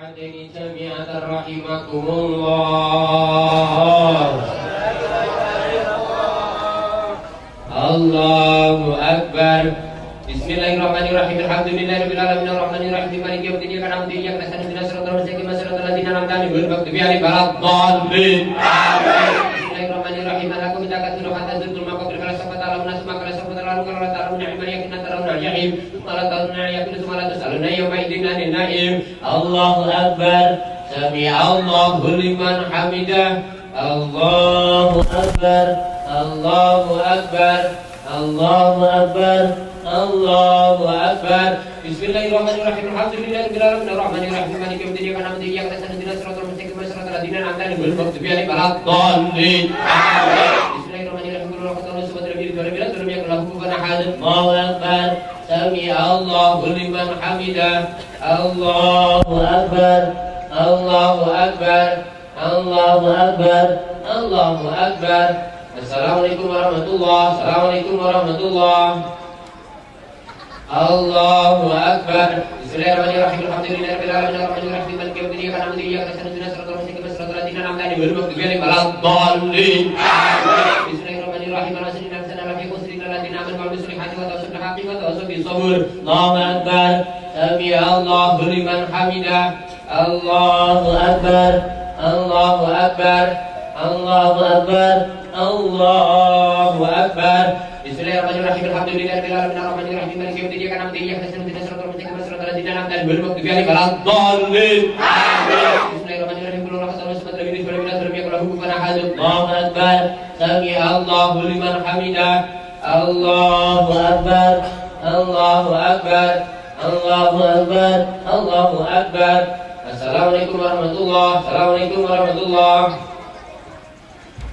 ركعتين جميعا رحمكم الله. الله أكبر. بسم الله الرحمن الرحيم. الحمد لله رب العالمين الرحمن الرحيم مالك يوم الدين إياك نعبد وإياك نستعين اهدنا الصراط المستقيم صراط الذين أنعمت عليهم غير المغضوب عليهم ولا الضالين. آمين. بسم الله الرحمن الرحيم. ألهاكم التكاثر حتى زرتم المقابر فلا سوف تعلمون ثم كلا سوف تعلمون ولا تعلمون علما اليقين ترون الجحيم ولا ترون اليقين ثم لا تسألون يومئذ عن النعيم. الله أكبر. سمع الله لمن حمده. الله أكبر. الله أكبر. الله أكبر. الله أكبر. بسم الله الرحمن الرحيم. الحمد لله رب العالمين الرحمن الرحيم مالك يوم الدين إياك نعبد وإياك نستعين اهدنا الصراط المستقيم صراط الذين أنعمت عليهم غير المغضوب عليهم ولا الضالين. آمين. بسم الله الرحمن الرحيم. قل الله تعالى سبحانه وتعالى ولم يكن له كفوا أحد. الله أكبر. سمع الله لمن حمده. الله أكبر. الله أكبر. الله أكبر. الله أكبر. Assalamualaikum warahmatullah. Assalamualaikum warahmatullah. Allahu Akbar. Bismillahirrahmanirrahim. Alhamdulillahirabbil alamin arrahmanir rahim maliki yaumiddin iyyaka na'budu wa iyyaka nasta'in ihdinas siratal mustaqim siratal ladzina an'amta 'alaihim ghairil maghdubi 'alaihim waladdallin. Amin. Bismillahirrahmanirrahim. Al-asri nafsana la fi khusrin alladzina amanu wa 'amilus solihati wa tawassaw bil haqqi wa tawassaw bis sabr. Allahu Akbar. Sami'a Allahu liman hamidah. Allahu Akbar. Allahu Akbar. Allahu Akbar. Allahu Akbar. Bismillahirrahmanirrahim. Alhamdulillahirabbil alamin arrahmanir rahim maliki yaumiddin iyyaka na'budu wa iyyaka nasta'in ihdinas siratal mustaqim siratal ladzina an'amta 'alaihim ghairil maghdubi 'alaihim waladdallin. Amin. Bismillahirrahmanirrahim. Qul huwallahu ahad samad lam yalid wa lam yulad wa lam yakul lahu kufuwan ahad. Allahu akbar. Sami'a Allahu liman hamidah. Allahu akbar. Allahu akbar. Allahu akbar. Allahu akbar. Assalamualaikum warahmatullahi. Assalamualaikum warahmatullahi.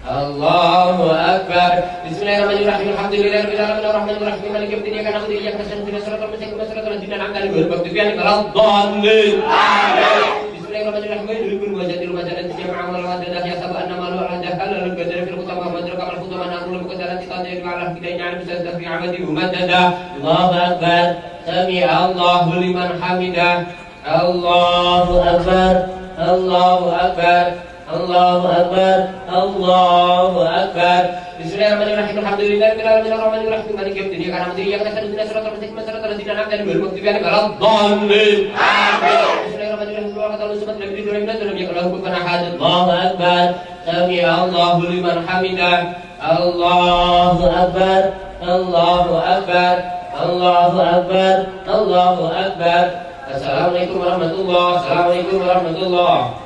Allahu Akbar. Bismillahirrahmanirrahim. Alhamdulillahirabbil alamin arrahmanir rahim maliki yaumiddin iyyaka na'budu wa iyyaka nasta'in ihdinas siratal mustaqim siratal ladzina an'amta 'alaihim ghairil maghdubi 'alaihim waladdallin. Amin. Bismillahirrahmanirrahim. Yudrikul wajadil wajadan jama'a wal wadadah yasab anna malu al-hadah halal qadar fil khutama wa madraka al khutama naqulu qadaran tadayyu ala hidayna al musaddaq fi 'amadi mumaddada. Allahu Akbar. Sami'a Allahu liman hamidah. Allahu Akbar. Allahu Akbar. Allahu Akbar. Allahu Akbar. Bismillahirrahmanirrahim. Alhamdulillahirabbil alamin arrahmanir rahim maliki yaumiddin iyyaka na'budu wa iyyaka nasta'in ihdinas siratal mustaqim siratal ladzina an'amta 'alaihim ghairil maghdubi 'alaihim waladdallin. Amin. Bismillahirrahmanirrahim. Qul huwallahu ahad samad lam yalid wa lam yulad wa lam yakul lahu kufuwan ahad. Allahu akbar. Sami'a Allahu liman hamidah. Allahu akbar. Allahu akbar. Allahu akbar. Allahu akbar. Assalamualaikum warahmatullahi. Assalamualaikum warahmatullahi.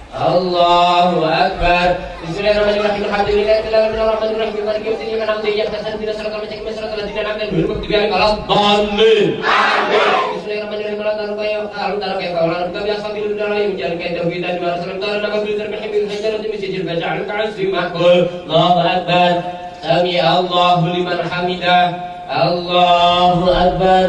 Allahu Akbar. Bismillahirrahmanirrahim. Alhamdulillahirabbil alamin arrahmanir rahim maliki yaumiddin iyyaka na'budu wa iyyaka nasta'in ihdinas siratal mustaqim siratal ladzina an'amta 'alaihim ghairil maghdubi 'alaihim waladdallin. Amin. Bismillahirrahmanirrahim. Alhamdulillahirabbil alamin Allahu Akbar. Sami'a Allahu liman hamidah. Allahu Akbar.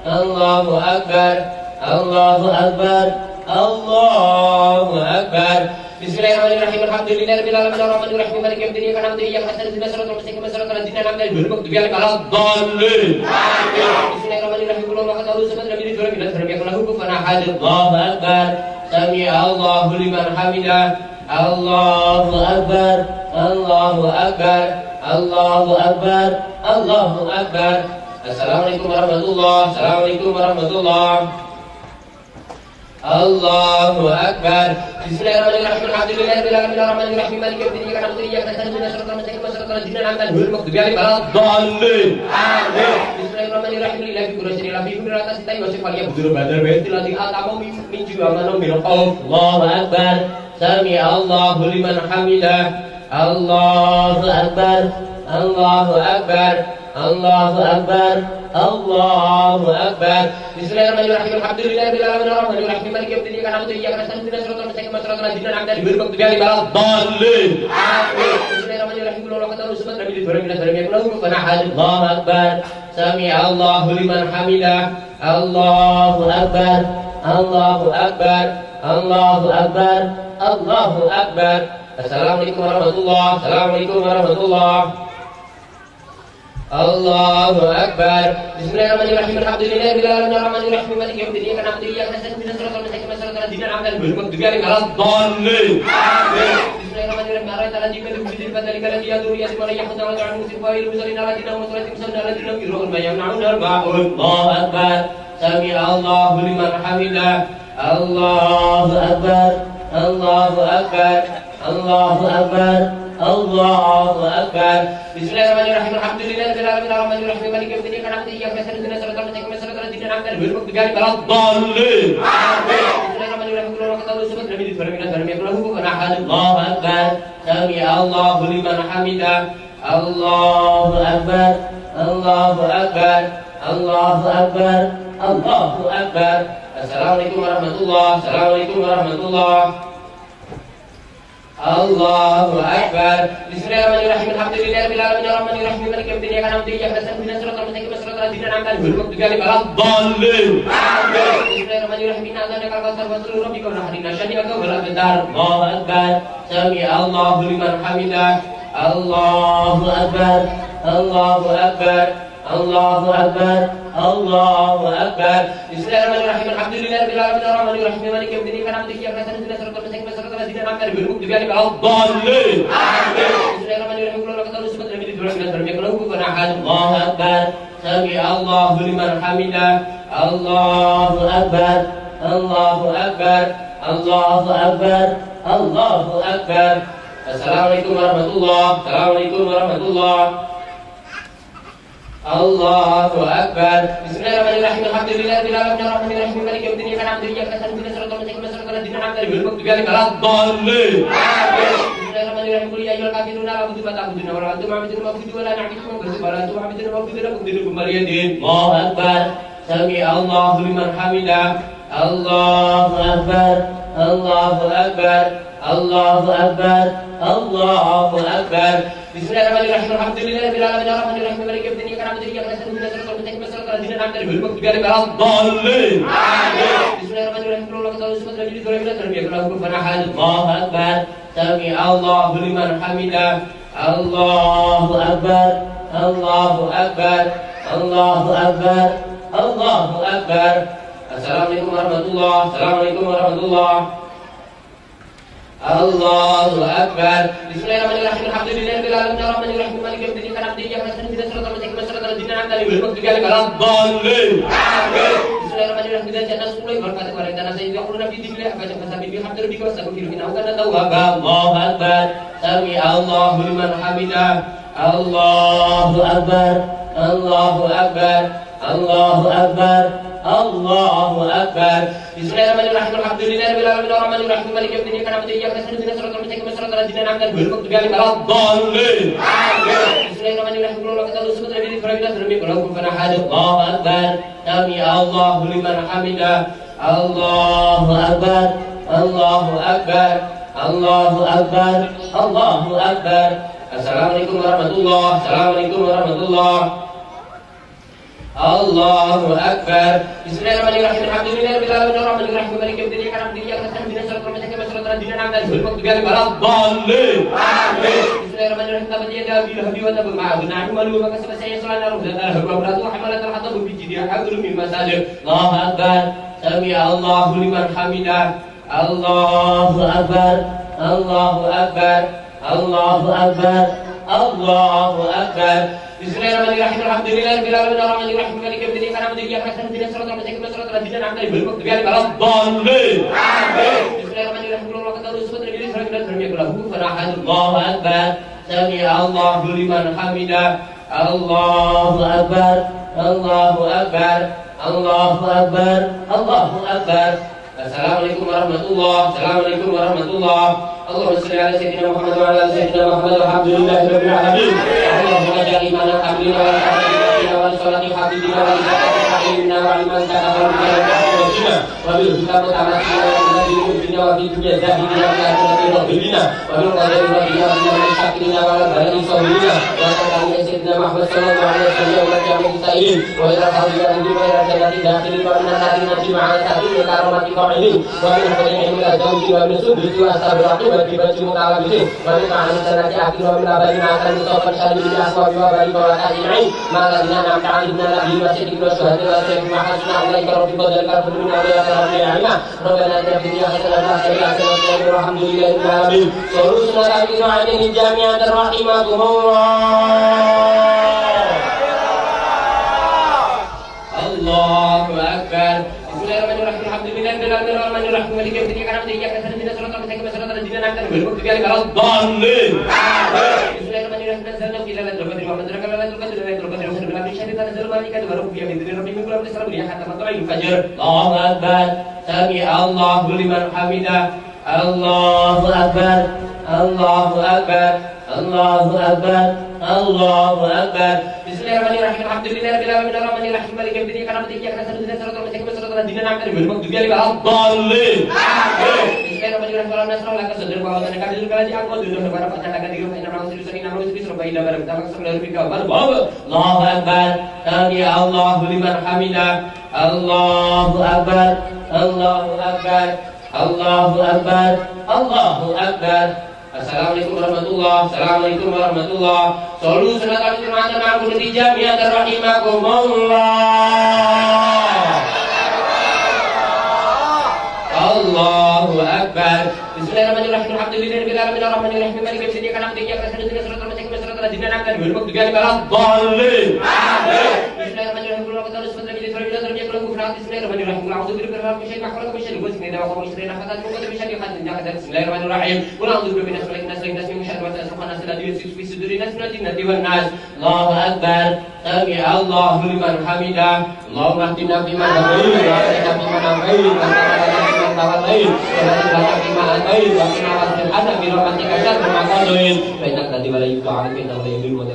Allahu Akbar. Allahu Akbar. Allahu Akbar. Bismillahirrahmanirrahim. Alhamdulillahirabbil alamin arrahmanir rahim maliki yaumiddin iyyaka na'budu wa iyyaka nasta'in ihdinas siratal mustaqim siratal ladzina an'amta 'alaihim ghairil maghdubi 'alaihim waladdallin. Amin. Bismillahirrahmanirrahim. Qul huwallahu ahad samad lam yalid wa lam yulad wa lam yakul lahu kufuwan ahad. Allahu akbar. Sami'a Allahu liman hamidah. Allahu akbar. Allahu akbar. Allahu akbar. Allahu akbar. Assalamualaikum warahmatullahi. Assalamualaikum warahmatullahi. Allahu Akbar. Bismillahirrahmanirrahim. Alhamdulillahirabbil alamin arrahmanir rahim maliki yaumiddin iyyaka na'budu wa iyyaka nasta'in ihdinas siratal mustaqim siratal ladzina an'amta 'alaihim ghairil maghdubi 'alaihim waladdallin. Amin. Bismillahirrahmanirrahim. Lillahi quraisyil ilahi fi rata sitai wa sifal yabdur badar baitil ladzi atamu min ju'amanom bil qauf. Allahu Akbar. Sami'a Allahu liman hamidah. Allahu Akbar. Allahu Akbar. Allahu Akbar. Allahu Akbar. Bismillahirrahmanirrahim. Alhamdulillahirabbil alamin arrahmanir rahim maliki yaumiddin iyyaka na'budu wa iyyaka nasta'in ihdinas siratal mustaqim siratal ladzina an'amta 'alaihim ghairil maghdubi 'alaihim waladdallin. Amin. Bismillahirrahmanirrahim. Qul huwallahu ahad samad lam yalid wa lam yulad wa lam yakul lahu kufuwan ahad. Allahu akbar. Sami'a Allahu liman hamidah. Allahu akbar. Allahu akbar. Allahu akbar. Allahu akbar. Assalamualaikum warahmatullahi. Assalamualaikum warahmatullahi. Allahu Akbar. Bismillahirrahmanirrahim. Alhamdulillahirabbil alamin arrahmanirrahim maliki yaumiddin iyyaka na'budu wa iyyaka nasta'in ihdinas siratal mustaqim siratal ladzina an'amta 'alaihim ghairil maghdubi 'alaihim waladdallin. Amin. Bismillahirrahmanirrahim. Ara'aita alladzi yukazzibu bid-din fadhalika alladzi yad'u al-yatima wa la yahuddu 'ala ta'amil muslim wa yad'u al-musallina alladhina hum salati musallina alladhina hum yura'un wa yamna'una al-ma'un. Allahu Akbar. Sami Allahu liman hamidah. Allahu Akbar. Allahu Akbar. Allahu Akbar. Allahu Akbar. Bismillahirrahmanirrahim. Alhamdulillahirabbil alamin arrahmanirrahim maliki yaumiddin iyyaka na'budu wa iyyaka nasta'in ihdinas siratal mustaqim siratal ladzina an'amta 'alaihim ghairil maghdubi 'alaihim waladdallin. Amin. Bismillahirrahmanirrahim. Qul huwallahu ahad, samad, lam yalid wa lam yulad wa lam yakul lahu kufuwan ahad. Allahu Akbar. Sami Allahu liman hamidah. Allahu Akbar. Allahu Akbar. Allahu Akbar. Allahu Akbar. Assalamualaikum warahmatullahi wabarakatuh. Assalamualaikum warahmatullahi wabarakatuh. Allahu Akbar. Bismillahirrahmanirrahim. Alhamdulillahirabbil alamin arrahmanirrahim maliki yaumiddin iyyaka na'budu wa iyyaka nasta'in ihdinas siratal mustaqim siratal ladzina an'amta 'alaihim ghairil maghdubi 'alaihim waladdallin. Amin. Bismillahirrahmanirrahim. Inna a'tainakal kautsar fasalli li rabbika wanhar inna syani'aka huwal abtar. Allahu Akbar. Sami Allahu liman hamidah. Allahu Akbar. Allahu Akbar. Allahu Akbar. Allahu Akbar. Bismillahirrahmanirrahim. Alhamdulillahirabbil alamin arrahmanirrahim maliki yaumiddin iyyaka na'budu wa iyyaka nasta'in ihdinas siratal mustaqim siratal ladzina an'amta 'alaihim ghairil maghdubi 'alaihim waladdallin. Amin. Bismillahirrahmanirrahim. Qul huwallahu ahad, samad, lam yalid wa lam yulad wa lam yakul lahu kufuwan ahad. Allahu Akbar. Sami Allahu liman hamidah. Allahu Akbar. Allahu Akbar. Allahu Akbar. Allahu Akbar. Assalamualaikum warahmatullahi wabarakatuh. Assalamualaikum warahmatullahi wabarakatuh. Allahu Akbar. Bismillahirrahmanirrahim. Alhamdulillahirabbil alamin arrahmanirrahim maliki yaumiddin iyyaka na'budu wa iyyaka nasta'in ihdinas siratal mustaqim siratal ladzina an'amta 'alaihim ghairil maghdubi 'alaihim waladdallin. Amin. Bismillahirrahmanirrahim. Qul ya ayyuhal kafirun la a'budu ma ta'budun wa la antum 'abidun ma a'budu wa la na'budu ma ta'budun wa la antum 'abidun ma a'budu lakum dinukum waliya din. Allahu Akbar. Sami Allahu liman hamidah. Allahu Akbar. Allahu Akbar. Allahu Akbar. Allahu Akbar. Bismillahirrahmanirrahim. Alhamdulillahirabbil alamin arrahmanirrahim maliki yaumiddin iyyaka na'budu wa iyyaka nasta'in ihdinas siratal mustaqim siratal ladzina an'amta 'alaihim ghairil maghdubi 'alaihim waladdallin. Amin. Bismillahirrahmanirrahim. Qul huwallahu ahad, samad, lam yalid wa lam yulad wa lam yakul lahu kufuwan ahad. Allahu Akbar. Sami Allahu liman hamidah. Allahu Akbar. Allahu Akbar. Allahu Akbar. Allahu Akbar. Assalamualaikum warahmatullahi wabarakatuh. Assalamualaikum warahmatullahi wabarakatuh. Allahu Akbar. Bismillahirrahmanirrahim. Alhamdulillahirabbil alamin arrahmanirrahim maliki yaumiddin iyyaka na'budu wa iyyaka nasta'in ihdinas siratal mustaqim siratal ladzina an'amta 'alaihim ghairil maghdubi 'alaihim waladdallin. Amin. Bismillahirrahmanirrahim. Idzal jannatu kullu barakatuh wa ra'aytana sayyidina fi dhikri abada fasabbih bihamdi rabbika wastaghfirhu innahu kana tawwaba. Allahu Akbar. Sami Allahu liman hamidah. Allahu Akbar. Allahu Akbar. Allahu Akbar. Allahu Akbar. Bismillahirrahmanirrahim. Alhamdulillahirabbil alamin arrahmanirrahim maliki yaumiddin iyyaka na'budu wa iyyaka nasta'in ihdinas siratal mustaqim siratal ladzina an'amta 'alaihim ghairil maghdubi 'alaihim waladdallin. Amin. Bismillahirrahmanirrahim. Qul huwallahu ahad, samad, lam yalid wa lam yulad wa lam yakul lahu kufuwan ahad. Allahu Akbar. Sami Allahu liman hamidah. Allahu Akbar. Allahu Akbar. Allahu Akbar. Allahu Akbar. Assalamualaikum warahmatullahi wabarakatuh. Assalamualaikum warahmatullahi wabarakatuh. Allahu Akbar. Bismillahirrahmanirrahim. Alhamdulillahirabbil alamin arrahmanirrahim maliki yaumiddin iyyaka na'budu wa iyyaka nasta'in ihdinas siratal mustaqim siratal ladzina an'amta 'alaihim ghairil maghdubi 'alaihim waladdallin. Amin. Bismillahirrahmanirrahim. Tabbat yada Abi Lahabin wa tabba ma aghna 'anhu maluhu wa kasaba sayasla naran dzata lahab wa imra'atuhu hamalatal hatab bi jidha hablum min masad. Allahu Akbar. Sami Allahu liman hamidah. Allahu Akbar. Allahu Akbar. Allahu Akbar. Allahu Akbar. Bismillahirrahmanirrahim. Alhamdulillahirabbil alamin arrahmanirrahim maliki yaumiddin iyyaka na'budu wa iyyaka nasta'in ihdinas siratal mustaqim siratal ladzina an'amta 'alaihim ghairil maghdubi 'alaihim waladdallin. Amin. Bismillahirrahmanirrahim. Qul huwallahu ahad, samad, lam yalid wa lam yulad wa lam yakul lahu kufuwan ahad. Allahu Akbar. Sami Allahu liman hamidah. Allahu Akbar. Allahu Akbar. Allahu Akbar. Allahu Akbar. Assalamualaikum warahmatullahi wabarakatuh. Assalamualaikum warahmatullahi wabarakatuh. Allahumma shalli ala sayyidina Muhammad wa ala ali sayyidina Muhammad walhamdulillahirabbil alamin. Allahumma ja'al imana qablina wa al-qablina wa al-salati habibina wa al-zakati habibina wa al-man zakata wa al-zakati wa bil hikam mutamassina wa bil dunya wa bil dunya zahidina wa bil rabbina wa bil qadari wa bil amri syakirina wa balani sabirina wa sallallahu sayyidina Muhammad sallallahu alaihi wasallam wa jami'i sa'ilin wa ila hawliya wa ila jannati dakhilin wa min nari najim ala ta'lim wa karamati qa'ilin wa min khairin ila zawji wa min subhiti wa ashabati wa bibati mutalabisin wa min ma'ani sanati akhir wa min abadi ma'akan mutawafan syahid bin aswabi wa bari wa ta'ima'in ma'aladina na'amta alibna nabi wa siddiq wa syuhadi wa sayyid ma'asna alaika rabbi qadar karfun min awliya karabbi ya'ima rabbana atina fid dunya hasanatan wa fil akhirati hasanatan walhamdulillahi rabbil alamin solusinya kami doain ini jami'an rahimakumullah. Allahu akbar. Bismillahirrahmanirrahim. Alhamdulillahirabbil alamin arrahmanirrahim maliki yaumiddin iyyaka na'budu wa iyyaka nasta'in ihdinas siratal mustaqim siratal ladzina an'amta 'alaihim ghairil maghdubi 'alaihim waladdallin. Bismillahirrahmanirrahim. Nazzalna fi lailatul qadri wa ma adraka ma lailatul qadri lailatul qadri khairun min alfi shahr tanazzalul malaikatu wa ruhu fiha min idzni rabbihim min kulli amrin salamun hiya hatta matla'il fajr. Allahu akbar. Sami Allahu liman hamidah. Allahu akbar. Allahu akbar. Allahu akbar. Allahu akbar. Bismillahirrahmanirrahim. Alhamdulillahirabbil alamin arrahmanirrahim maliki yaumiddin iyyaka na'budu wa iyyaka nasta'in ihdinas siratal mustaqim siratal ladzina an'amta 'alaihim ghairil maghdubi 'alaihim waladdallin. Amin. Bismillahirrahmanirrahim. Wa nasrul laka sadrul wa wada'na kadil kalati angqad dulu para pacar akan dirum inna ma usiru sari namru usiru surba ila barak tamak sallallahu alaihi wa sallam. Allahu akbar. Sami Allahu liman hamidah. Allahu akbar. Allahu akbar. Allahu akbar. Allahu akbar. Assalamualaikum warahmatullahi wabarakatuh. Assalamualaikum warahmatullahi wabarakatuh. Sallu salatan firmatan aku natijah biar rahimakumullah. Allahu akbar. Bismillahirrahmanirrahim. Alhamdulillahirabbil alamin arrahmanirrahim maliki yaumiddin iyyaka na'budu wa iyyaka nasta'in ihdinas siratal mustaqim siratal ladzina an'amta 'alaihim ghairil maghdubi 'alaihim waladdallin. Amin. Bismillahirrahmanirrahim. Bismillahirrahmanirrahim. Allahu akbar. Sami Allahu liman hamidah. Allahumma hdina fiman hadayt wa ahdina fiman afayt wa tawallana tawallayt wa barik fima atayt wa qina wasrif bi rahmatika syarra ma qadayt fa innaka taqdi wa la yuqda 'alaika innahu la yudhillu man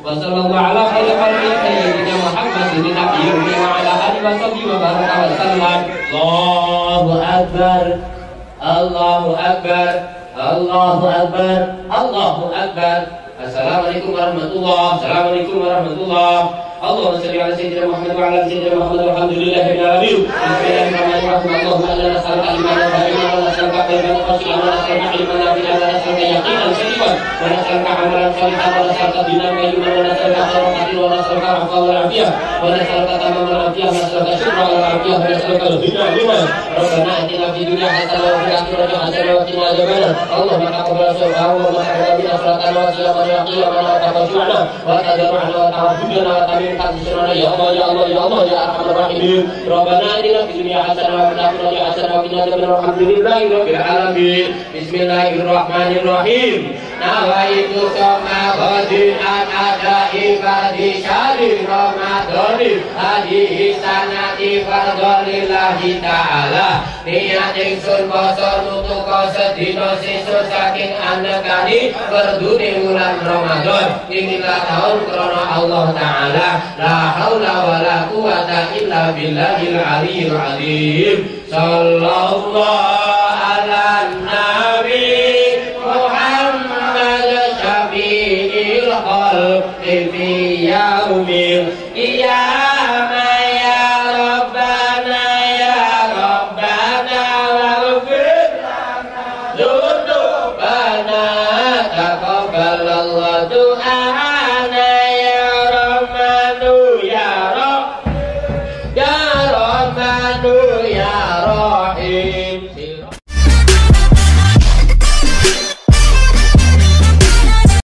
wa sallallahu ala khairi khalqi sayyidina Muhammadin nabiyyi wa ala alihi wa sahbihi wa baraka wa sallam. Allahu akbar. Allahu akbar. Allahu akbar. Allahu akbar. Assalamualaikum warahmatullahi. Assalamualaikum warahmatullahi. Allahumma shalli ala sayyidina Muhammad wa ala sayyidina Muhammad walhamdulillahil alamin. Bismillahirrahmanirrahim. Allahumma inna nas'aluka ilman nafi'an wa nas'aluka qalban khashi'an wa nas'aluka ilman nafi'an wa nas'aluka yaqinan sadiqan wa nas'aluka amalan shalihan wa nas'aluka dinan qayyiman wa nas'aluka khairan wa nas'aluka afwa wal afiyah wa nas'aluka tamamal afiyah wa nas'aluka syukra wal afiyah wa nas'aluka al-ghina liman Rabbana atina fid dunya hasanah wa fil akhirati hasanah wa qina adzabannar. Allahumma taqabbal sawmahu wa taqabbal minna salatan wa siyaman wa qiyaman wa taqabbal wa tadarru'ana wa ta'abbudana wa tamin ya Allah ya Allah ya Allah ya arhamar rahimin. Rabbana atina fid dunya hasanah wa fil akhirati hasanah wa qina adzabannar. Alhamdulillahi rabbil alamin. Bismillahirrahmanirrahim. Nawaitu soma ghadin an ada ibadi syahri ramadhani hadihi sanati fardholillahi ta'ala. Niat ingsun poso nutuka sedina sesuk saking anekani berdune wulan Ramadan. Inilah tahun krana Allah Ta'ala. La haula wala quwata illa billahil aliyyil azim. Sallallahu